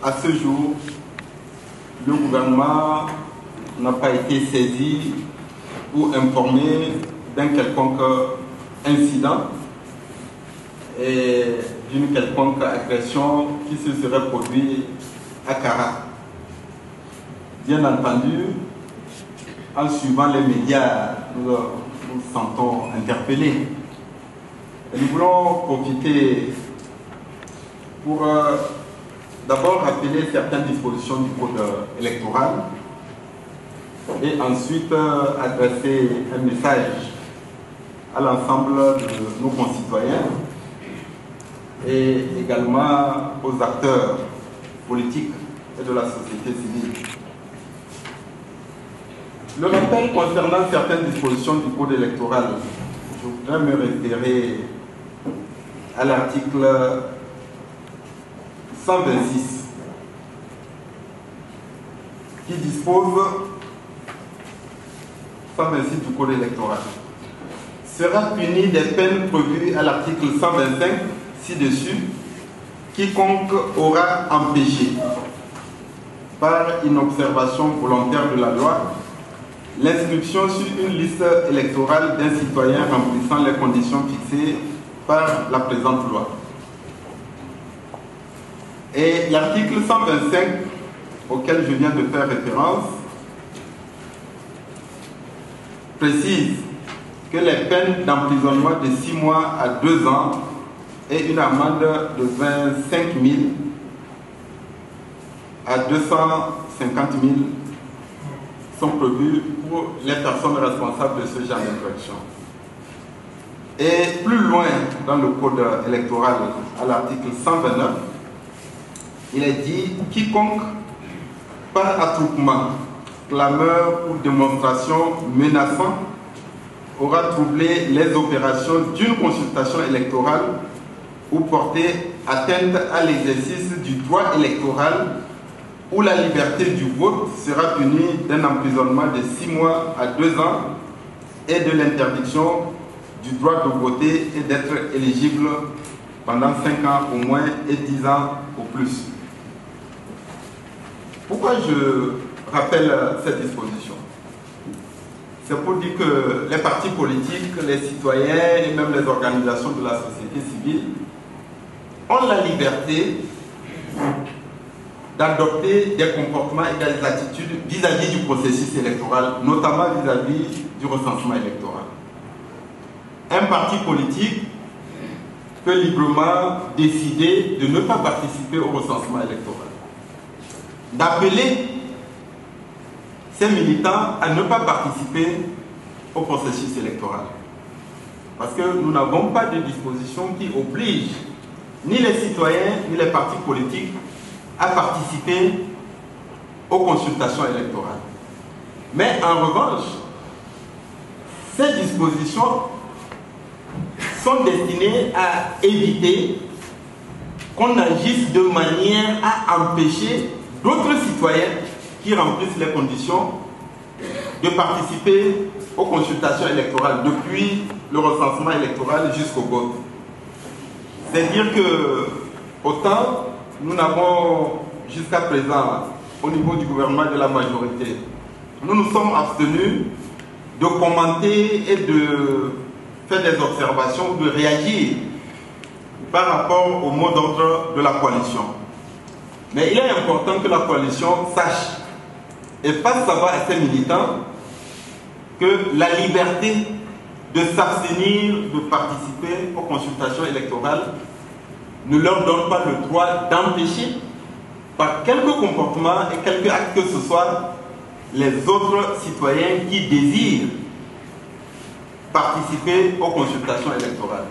qu'à ce jour, le gouvernement n'a pas été saisi ou informé d'un quelconque incident et d'une quelconque agression qui se serait produite à Kara. Bien entendu, en suivant les médias, nous nous sentons interpellés. Et nous voulons profiter pour d'abord rappeler certaines dispositions du code électoral et ensuite adresser un message à l'ensemble de nos concitoyens et également aux acteurs politiques et de la société civile. Le rappel concernant certaines dispositions du code électoral, je voudrais me référer à l'article 126 qui dispose 126 du code électoral. Sera puni des peines prévues à l'article 125 ci-dessus quiconque aura empêché par une observation volontaire de la loi l'inscription sur une liste électorale d'un citoyen remplissant les conditions fixées par la présente loi. Et l'article 125 auquel je viens de faire référence précise que les peines d'emprisonnement de 6 mois à 2 ans et une amende de 25 000 à 250 000 sont prévues pour les personnes responsables de ce genre d'infraction. Et plus loin dans le code électoral, à l'article 129, il est dit « Quiconque, par attroupement, clameur ou démonstration menaçant, aura troublé les opérations d'une consultation électorale ou porté atteinte à l'exercice du droit électoral ou la liberté du vote sera puni d'un emprisonnement de 6 mois à 2 ans et de l'interdiction du droit de voter et d'être éligible pendant 5 ans au moins et 10 ans au plus. » Pourquoi je rappelle cette disposition? C'est pour dire que les partis politiques, les citoyens et même les organisations de la société civile ont la liberté d'adopter des comportements et des attitudes vis-à-vis du processus électoral, notamment vis-à-vis du recensement électoral. Un parti politique peut librement décider de ne pas participer au recensement électoral, d'appeler ces militants à ne pas participer au processus électoral. Parce que nous n'avons pas de disposition qui oblige ni les citoyens ni les partis politiques à participer aux consultations électorales. Mais en revanche, ces dispositions sont destinées à éviter qu'on agisse de manière à empêcher d'autres citoyens qui remplissent les conditions de participer aux consultations électorales depuis le recensement électoral jusqu'au vote. C'est-à-dire que autant nous n'avons jusqu'à présent, au niveau du gouvernement de la majorité, nous nous sommes abstenus de commenter et de faire des observations ou de réagir par rapport au mot d'ordre de la coalition. Mais il est important que la coalition sache et fasse savoir à ses militants que la liberté de s'abstenir de participer aux consultations électorales ne leur donne pas le droit d'empêcher par quelque comportement et quelque acte que ce soit les autres citoyens qui désirent participer aux consultations électorales.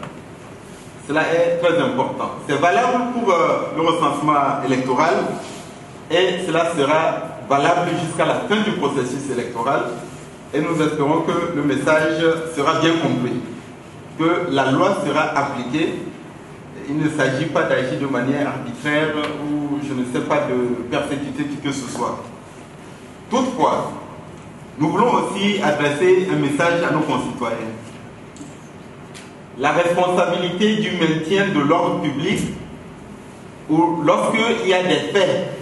Cela est très important. C'est valable pour le recensement électoral et cela sera valable jusqu'à la fin du processus électoral. Et nous espérons que le message sera bien compris, que la loi sera appliquée. Il ne s'agit pas d'agir de manière arbitraire ou je ne sais pas de persécuter qui que ce soit. Toutefois, nous voulons aussi adresser un message à nos concitoyens. La responsabilité du maintien de l'ordre public ou lorsqu'il y a des faits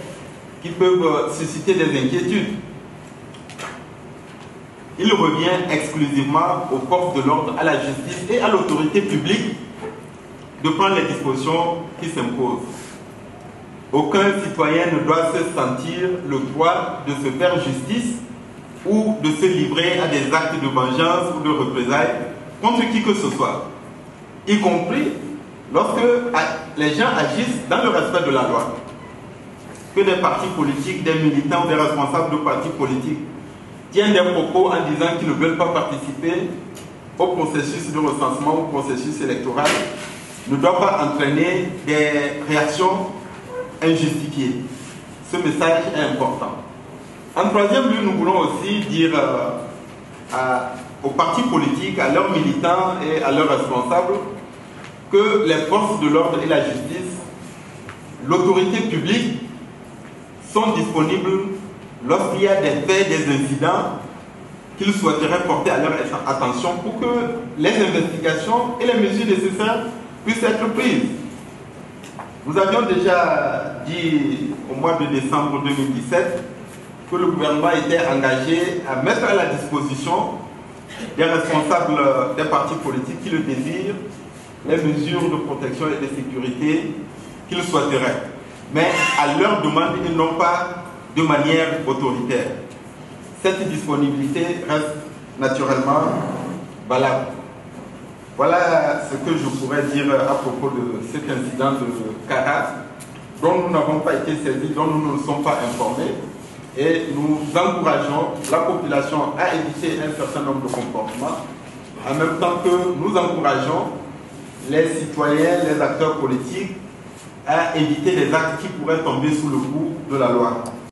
qui peuvent susciter des inquiétudes, il revient exclusivement aux forces de l'ordre, à la justice et à l'autorité publique de prendre les dispositions qui s'imposent. Aucun citoyen ne doit se sentir le droit de se faire justice ou de se livrer à des actes de vengeance ou de représailles contre qui que ce soit, y compris lorsque les gens agissent dans le respect de la loi. Que des partis politiques, des militants, des responsables de partis politiques tiennent des propos en disant qu'ils ne veulent pas participer au processus de recensement, au processus électoral, ne doit pas entraîner des réactions injustifiées. Ce message est important. En troisième lieu, nous voulons aussi dire aux partis politiques, à leurs militants et à leurs responsables que les forces de l'ordre et la justice, l'autorité publique, sont disponibles lorsqu'il y a des faits, des incidents qu'ils souhaiteraient porter à leur attention pour que les investigations et les mesures nécessaires puissent être prises. Nous avions déjà dit au mois de décembre 2017 que le gouvernement était engagé à mettre à la disposition des responsables des partis politiques qui le désirent les mesures de protection et de sécurité qu'ils souhaiteraient. Mais à leur demande, ils n'ont pas de manière autoritaire. Cette disponibilité reste naturellement valable. Voilà ce que je pourrais dire à propos de cet incident de Kara, dont nous n'avons pas été saisis, dont nous ne sommes pas informés. Et nous encourageons la population à éviter un certain nombre de comportements, en même temps que nous encourageons les citoyens, les acteurs politiques à éviter les actes qui pourraient tomber sous le coup de la loi.